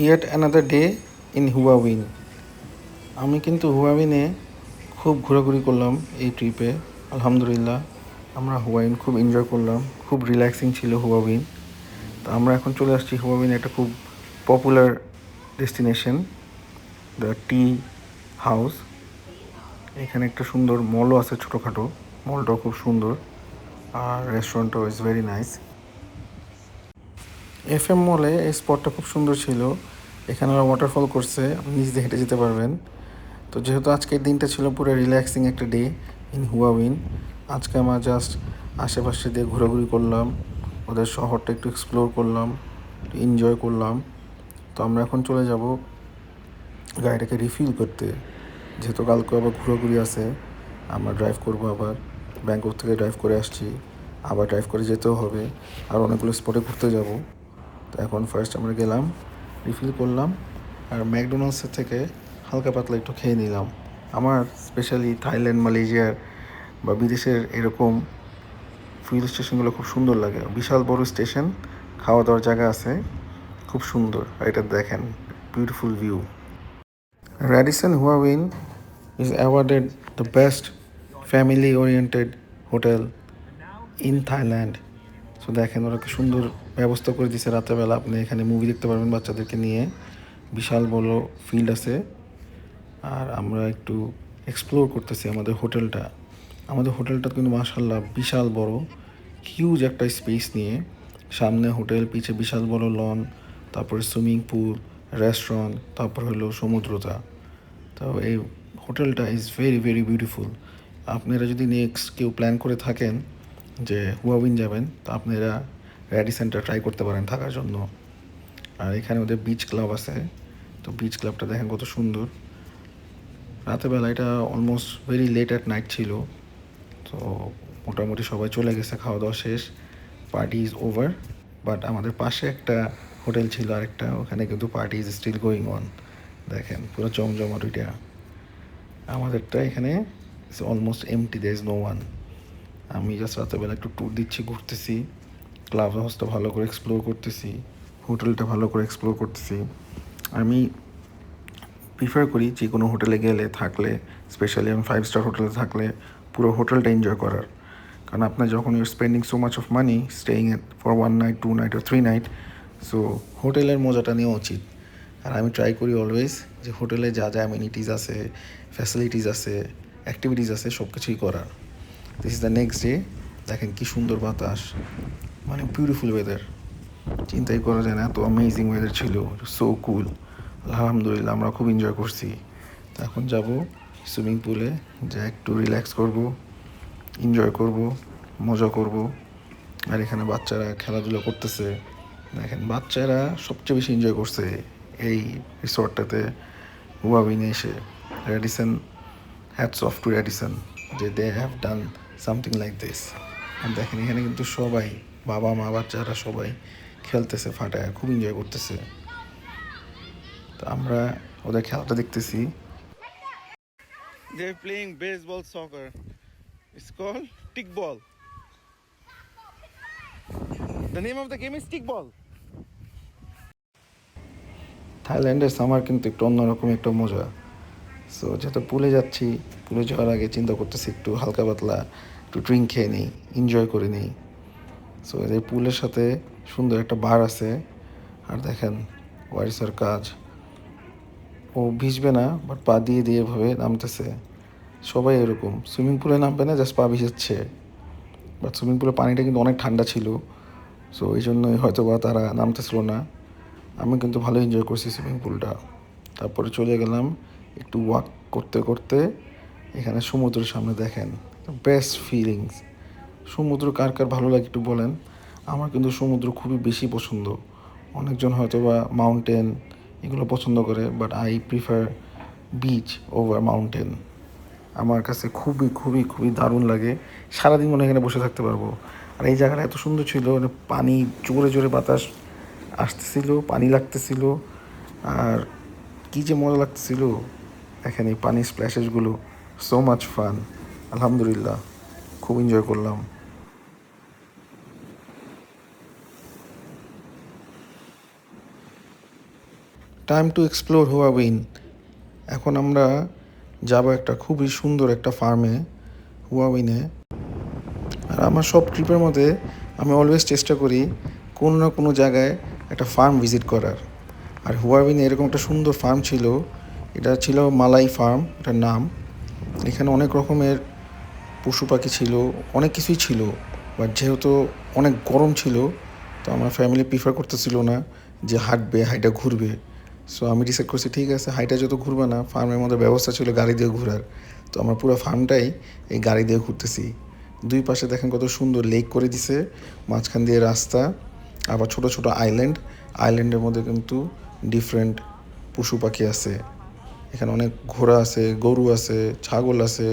Yet another day in Hua Hin. আমি কিন্তু হুয়াওইনে খুব ঘোরাঘুরি করলাম এই ট্রিপে। আলহামদুলিল্লাহ আমরা হুয়াইন খুব এনজয় করলাম, খুব রিল্যাক্সিং ছিল হুয়াওইন। তো আমরা এখন চলে আসছি হুয়াওইন, একটা খুব popular destination, the tea house. এখানে একটা সুন্দর মলও আছে, ছোটোখাটো মলটাও খুব সুন্দর, আর রেস্টুরেন্টও ইজ ভেরি নাইস। এফএম মলে এই স্পটটা খুব সুন্দর ছিল। এখানে ওরা ওয়াটারফল করছে, আপনি নিচ দিয়ে হেঁটে যেতে পারবেন। তো যেহেতু আজকের দিনটা ছিল পুরো রিল্যাক্সিং একটা ডে ইন হুয়াওইন, আজকে আমরা জাস্ট আশেপাশে দিয়ে ঘোরাঘুরি করলাম, ওদের শহরটা একটু এক্সপ্লোর করলাম, একটু এনজয় করলাম। তো আমরা এখন চলে যাব গাড়িটাকে রিফিল করতে, যেহেতু কালকে আবার ঘোরাঘুরি আছে। আমরা ড্রাইভ করব, আবার ব্যাংকক থেকে ড্রাইভ করে আসছি, আবার ড্রাইভ করে যেতেও হবে, আর অনেকগুলো স্পটে ঘুরতে যাব। তো এখন ফার্স্ট আমরা গেলাম, রিফিল করলাম, আর ম্যাকডোনাল্ডসের থেকে হালকা পাতলা একটু খেয়ে নিলাম। আমার স্পেশালি থাইল্যান্ড, মালয়েশিয়ার বা বিদেশের এরকম ফুয়েল স্টেশনগুলো খুব সুন্দর লাগে। বিশাল বড় স্টেশন, খাওয়া দাওয়ার জায়গা আছে, খুব সুন্দর। আর এটা দেখেন, beautiful view. Radisson Hua Hin is awarded the best family oriented hotel in Thailand. So দেখেন ওরা কি সুন্দর ব্যবস্থা করে দিয়েছে, রাতেরবেলা আপনি এখানে মুভি দেখতে পারবেন বাচ্চাদেরকে নিয়ে। বিশাল বড় ফিল্ড আছে। আর আমরা একটু এক্সপ্লোর করতেছি আমাদের হোটেলটা। আমাদের হোটেলটা কিন্তু মাশাআল্লাহ বিশাল বড়, হিউজ একটা স্পেস নিয়ে। সামনে হোটেল, পিছে বিশাল বড় লন, তারপরে সুইমিং পুল, রেস্টুরেন্ট, তারপর হলো সমুদ্রতা। তো এই হোটেলটা ইজ ভেরি ভেরি বিউটিফুল। আপনারা যদি নেক্সট কেউ প্ল্যান করে থাকেন যে হুয়াবিন যাবেন, তো আপনারা র্যাডিসনটা ট্রাই করতে পারেন থাকার জন্য। আর এখানে ওদের বিচ ক্লাব আছে, তো বিচ ক্লাবটা দেখেন কত সুন্দর। রাতেরবেলা এটা almost very late at night ছিল, তো মোটামুটি সবাই চলে গেছে, খাওয়া দাওয়া শেষ, পার্টি ইজ ওভার। বাট আমাদের পাশে একটা হোটেল ছিল আরেকটা, ওখানে কিন্তু party is still going on. দেখেন পুরো জমজমাট ওইটা। আমাদেরটা এখানে almost empty, there is no one. আমি জাস্ট রাতেরবেলা একটু ট্যুর দিচ্ছি, ঘুরতেছি, ক্লাব হাউসটা ভালো করে এক্সপ্লোর করতেছি, হোটেলটা ভালো করে এক্সপ্লোর করতেছি। আমি প্রিফার করি যে কোনো হোটেলে গেলে থাকলে, স্পেশালি আমি 5 স্টার হোটেলে থাকলে পুরো হোটেলটা এনজয় করার। কারণ আপনার যখন your spending so much of money staying at for 1 night, 2 night আর 3 নাইট, সো হোটেলের মজাটা নেওয়া উচিত। আর আমি ট্রাই করি অলওয়েজ যে হোটেলে যা যা অ্যামিনিটিস আছে, ফ্যাসিলিটিস আছে, অ্যাক্টিভিটিস আছে, সব কিছুই করার। This is the next day. দেখেন কি সুন্দর বাতাস, মানে বিউটিফুল ওয়েদার, চিন্তাই করা যায় না এত অ্যামেজিং ওয়েদার ছিল, সো কুল। আলহামদুলিল্লাহ আমরা খুব এনজয় করছি। তো এখন যাব সুইমিং পুলে, যা একটু রিল্যাক্স করব, এনজয় করব, মজা করব। আর এখানে বাচ্চারা খেলাধুলা করতেছে, দেখেন বাচ্চারা সবচেয়ে বেশি এনজয় করছে এই রিসর্টটাতে হুয়াবিনে এসে। Radisson, hats off to Radisson, যে they have done something like this. আর দেখেন এখানে কিন্তু সবাই, বাবা মা বাচ্চারা সবাই খেলতেছে ফাটায়, খুব এনজয় করতেছে। তো আমরা ওদের খেলাটা দেখতেছি। They're playing baseball soccer. It's called stickball. The name of the game is stickball. থাইল্যান্ডের সামার কিন্তু একটু অন্যরকম একটা মজা। সো যেহেতু পুলে যাচ্ছি, পুলে যাওয়ার আগে চিন্তা করতেছি একটু হালকা পাতলা একটু ড্রিঙ্ক খেয়ে নিই, এনজয় করে নিই। সো এদের পুলের সাথে সুন্দর একটা বার আছে। আর দেখেন ওয়ারিসের কাজ, ও ভিজবে না বাট পা দিয়ে দিয়ে এভাবে নামতেছে। সবাই এরকম সুইমিং পুলে নামবে না, জাস্ট পা ভিজাচ্ছে। বাট সুইমিং পুলের পানিটা কিন্তু অনেক ঠান্ডা ছিল, সো এই জন্যই হয়তো বা তারা নামতেছিল না। আমি কিন্তু ভালো এনজয় করছি সুইমিং পুলটা। তারপরে চলে গেলাম একটু ওয়াক করতে করতে এখানে সমুদ্রের সামনে। দেখেন বেস্ট ফিলিংস। সমুদ্র কার কার ভালো লাগে একটু বলেন। আমার কিন্তু সমুদ্র খুবই বেশি পছন্দ। অনেকজন হয়তো বা মাউন্টেন এগুলো পছন্দ করে, but I prefer beach over mountain. আমার কাছে খুবই খুবই খুবই দারুণ লাগে, সারাদিন মনে হয় এখানে বসে থাকতে পারবো। আর এই জায়গাটা এত সুন্দর ছিল, মানে পানি জোরে জোরে বাতাস আসতেছিল, পানি লাগতেছিল, আর কী যে মজা লাগতেছিল। দেখেন এই পানির স্প্ল্যাশেসগুলো, সো মাচ ফান। আলহামদুলিল্লাহ খুব এনজয় করলাম। Time to explore Hua Hin. এখন আমরা যাব একটা খুবই সুন্দর একটা ফার্মে, হুয়াবিনে। আর আমার সব ট্রিপের মধ্যে আমি অলওয়েজ চেষ্টা করি কোনো না কোনো জায়গায় একটা ফার্ম ভিজিট করার। আর হুয়াবিনে এরকম একটা সুন্দর ফার্ম ছিল, এটা ছিল মালাই ফার্ম, এটার নাম। এখানে অনেক রকমের পশু পাখি ছিল, অনেক কিছুই ছিল। বাট যেহেতু অনেক গরম ছিল, তো আমার ফ্যামিলি প্রিফার করতেছিল না যে হাঁটবে, হাইটা ঘুরবে। সো আমি ডিসাইড করছি ঠিক আছে, হাইটা যত ঘুরবে না, ফার্মের মধ্যে ব্যবস্থা ছিল গাড়ি দিয়ে ঘোরার। তো আমরা পুরো ফার্মটাই এই গাড়ি দিয়ে ঘুরতেছি। দুই পাশে দেখেন কত সুন্দর লেক করে দিছে, মাঝখান দিয়ে রাস্তা, আবার ছোট ছোট আইল্যান্ড। আইল্যান্ডের মধ্যে কিন্তু ডিফারেন্ট পশু পাখি আছে। এখানে অনেক ঘোড়া আছে, গরু আছে, ছাগল আছে,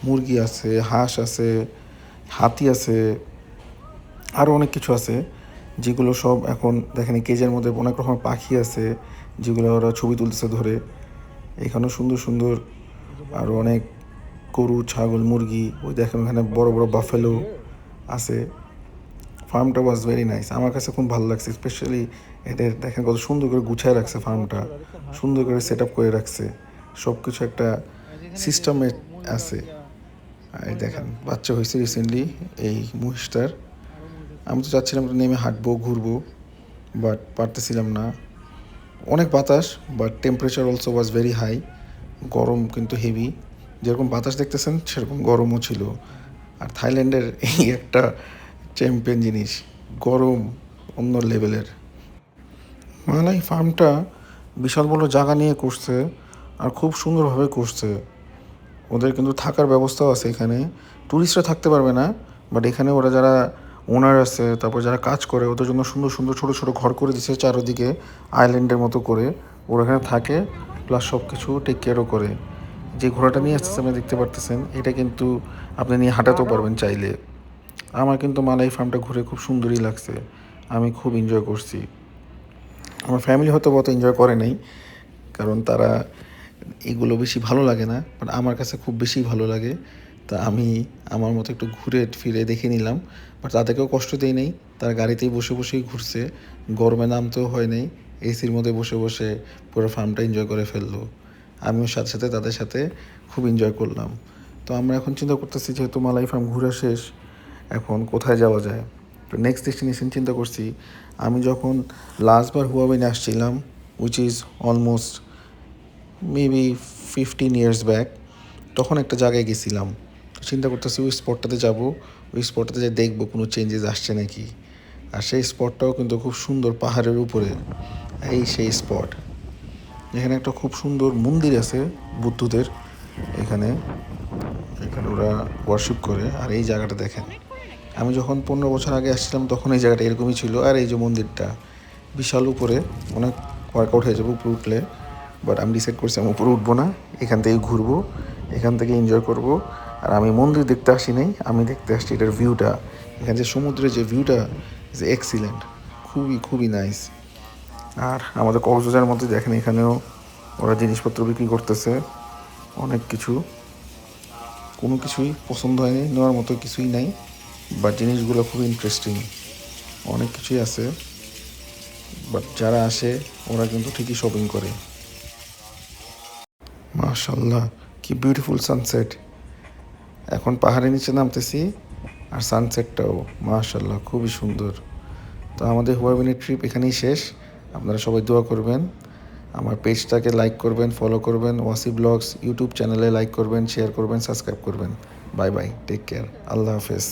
মুরগি আছে, হাঁস আছে, হাতি আছে, আরও অনেক কিছু আছে, যেগুলো সব এখন দেখেন কেজের মধ্যে অনেক রকমের পাখি আছে, যেগুলো ওরা ছবি তুলতেছে ধরে। এখানেও সুন্দর সুন্দর আরও অনেক গরু, ছাগল, মুরগি, ওই দেখেন ওখানে বড় বড় বাফেলো আছে। ফার্মটা ওয়াজ ভেরি নাইস, আমার কাছে খুব ভালো লাগছে। স্পেশালি এদের দেখেন কত সুন্দর করে গুছায় রাখছে ফার্মটা, সুন্দর করে সেট আপ করে রাখছে, সব কিছু একটা সিস্টেমে আছে। আর দেখেন বাচ্চা হয়েছে রিসেন্টলি এই মহিষটার। আমি তো চাচ্ছিলাম নেমে হাঁটবো, ঘুরবো, বাট পারতেছিলাম না। অনেক বাতাস, but temperature also was very high. গরম কিন্তু হেভি, যেরকম বাতাস দেখতেছেন সেরকম গরমও ছিল। আর থাইল্যান্ডের এই একটা চ্যাম্পিয়ন জিনিস, গরম অন্য লেভেলের। মালাই ফার্মটা বিশাল বড় জায়গা নিয়ে করছে, আর খুব সুন্দরভাবে করছে। ওদের কিন্তু থাকার ব্যবস্থাও আছে এখানে, ট্যুরিস্টরা থাকতে পারবে না, বাট এখানে ওরা যারা ওনার আছে, তারপর যারা কাজ করে, ওদের জন্য সুন্দর সুন্দর ছোটো ছোটো ঘর করে দিচ্ছে চারোদিকে, আইল্যান্ডের মতো করে। ওরা এখানে থাকে, প্লাস সব কিছু টেক কেয়ারও করে। যে ঘোড়াটা নিয়ে আসতেছে আপনি দেখতে পারতেছেন, এটা কিন্তু আপনি নিয়ে হাঁটাতেও পারবেন চাইলে। আমার কিন্তু মালাই ফার্মটা ঘুরে খুব সুন্দরই লাগছে, আমি খুব এনজয় করছি। আমার ফ্যামিলি হয়তো অত এনজয় করে নাই, কারণ তারা এগুলো বেশি ভালো লাগে না, বাট আমার কাছে খুব বেশি ভালো লাগে। তা আমি আমার মতো একটু ঘুরে ফিরে দেখে নিলাম, বাট তাদেরকেও কষ্ট দেই নাই। তারা গাড়িতেই বসে বসেই ঘুরছে, গরমে নামতেও হয় নাই, এসির মধ্যে বসে বসে পুরো ফার্মটা এনজয় করে ফেললো। আমিও সাথে সাথে তাদের সাথে খুব এনজয় করলাম। তো আমরা এখন চিন্তা করতেছি, যেহেতু মালাই ফার্ম ঘোরা শেষ, এখন কোথায় যাওয়া যায়। তো নেক্সট ডেস্টিনেশন চিন্তা করছি। আমি যখন লাস্টবার হুয়াবিনে আসছিলাম, which is almost maybe 15 years back, তখন একটা জায়গায় গেছিলাম। চিন্তা করতেছি ওই স্পটটাতে যাব, ওই স্পটটাতে যে দেখবো কোনো চেঞ্জেস আসছে নাকি। আর সেই স্পটটাও কিন্তু খুব সুন্দর, পাহাড়ের উপরে। এই সেই স্পট, এখানে একটা খুব সুন্দর মন্দির আছে বুদ্ধদের। এখানে এখানে ওরা ওয়ার্শিপ করে। আর এই জায়গাটা দেখেন, আমি যখন 15 বছর আগে আসছিলাম তখন এই জায়গাটা এরকমই ছিল। আর এই যে মন্দিরটা বিশাল উপরে, অনেক ওয়ার্কআউট হয়ে যাবে উপরে উঠলে, বাট আমি ডিসাইড করছি আমি উপরে উঠবো না, এখান থেকেই ঘুরবো, এখান থেকে এনজয় করব। আর আমি মন্দির দেখতে আসি নাই, আমি দেখতে আসছি এটার ভিউটা। এখানে যে সমুদ্রের যে ভিউটা ইজ এক্সিলেন্ট, খুবই খুবই নাইস। আর আমাদের কক্সবাজারের মধ্যে দেখেন এখানেও ওরা জিনিসপত্র বিক্রি করতেছে অনেক কিছু। কোনো কিছুই পছন্দ হয়নি, নেওয়ার মতো কিছুই নাই, বাট জিনিসগুলো খুব ইন্টারেস্টিং, অনেক কিছুই আছে। বাট যারা আসে ওরা কিন্তু ঠিকই শপিং করে। মাশাল্লাহ, কি বিউটিফুল সানসেট। এখন পাহাড়ের নিচে নামতেছি, আর সানসেটটাও মাশাল্লাহ খুবই সুন্দর। তো আমাদের হুয়াবিনের ট্রিপ এখানেই শেষ। আপনারা সবাই দোয়া করবেন, আমার পেজটাকে লাইক করবেন, ফলো করবেন, ওয়াসি ব্লগস ইউটিউব চ্যানেলে লাইক করবেন, শেয়ার করবেন, সাবস্ক্রাইব করবেন। বাই বাই, টেক কেয়ার, আল্লাহ হাফেজ।